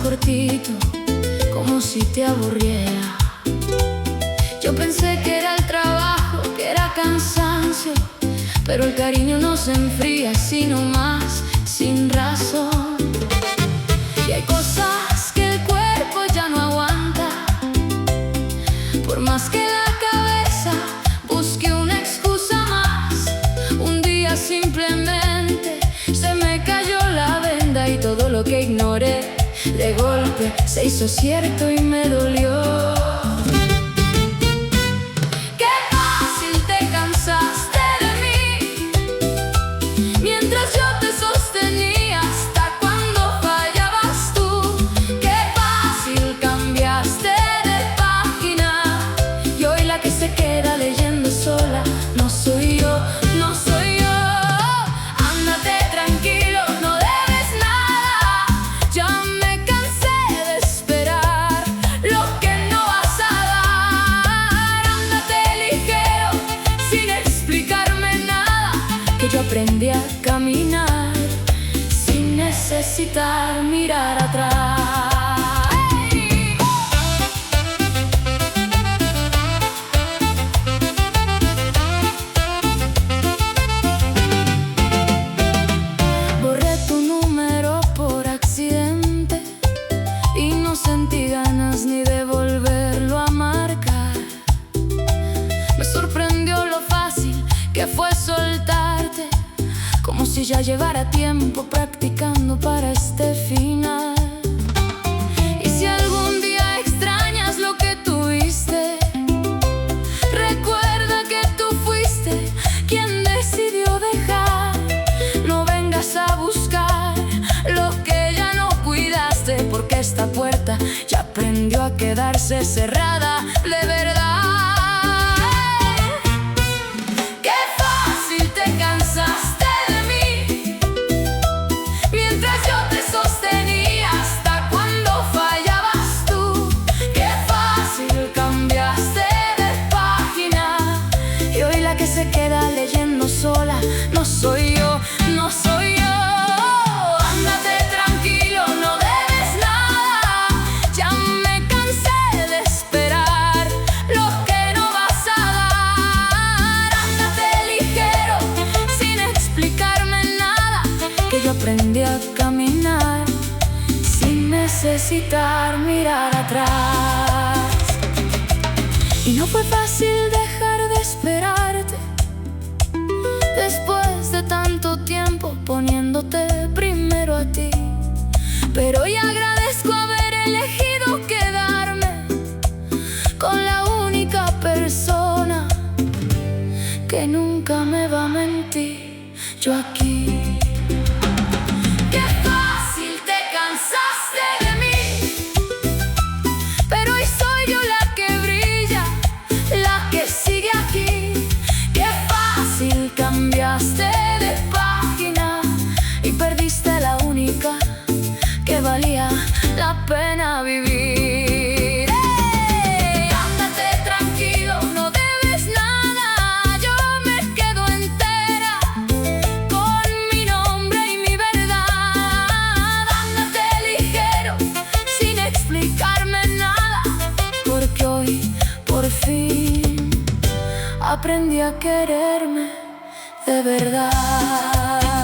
cortito, como si te aburriera. Yo pensé que era el trabajo, que era cansancio, pero el cariño no se enfría así nomás, sin razón. Y hay cosas que el cuerpo ya no aguanta, por más que la cabeza busque una excusa más. Un día simplemente se me cayó la venda y todo lo que ignoré de golpe se hizo cierto y me dolió. Qué fácil te cansaste de mí, mientras yo te sostenía hasta cuando fallabas tú. Qué fácil cambiaste de página, y hoy la que se queda leyendo sola no soy yo, no soy yo. Ándate tranquilo, no debes nada, ya me cansé de esperar lo que no vas a dar. Ándate ligero, sin explicarme nada, que yo aprendí a caminar sin necesitar mirar atrás. Borré tu número por accidente y no sentí ganas ni de volverlo a marcar. Me sorprendió lo fácil que fue soltarte, como si ya llevara tiempo practicando para este final. Y si algún día extrañas lo que tuviste, recuerda que tú fuiste quien decidió dejar. No vengas a buscar lo que ya no cuidaste, porque esta puerta ya aprendió a quedarse cerrada de verdad. Qué fácil te cansaste de mí, mientras yo te sostenía hasta cuando fallabas tú. Qué fácil cambiaste de página, y hoy la que se queda leyendo sola no soy yo, no soy yo. Ándate tranquilo, no debes nada, ya me cansé de esperar lo que no vas a dar. Ándate ligero, sin explicarme nada, que yo aprendí a caminar sin necesitar mirar atrás. Y no fue fácil dejar de esperarte, después de tanto tiempo poniéndote primero a ti. Pero hoy agradezco haber elegido quedarme con la única persona que nunca me va a mentir, yo aquí. Qué fácil te cansaste de mí, pero hoy soy yo la que brilla, la que sigue aquí. Qué fácil cambiaste de página y perdiste la única que valía la pena vivir. ¡Ey! Ándate tranquilo, no debes nada, yo me quedo entera con mi nombre y mi verdad. Ándate ligero, sin explicarme nada, porque hoy por fin aprendí a quererme de verdad.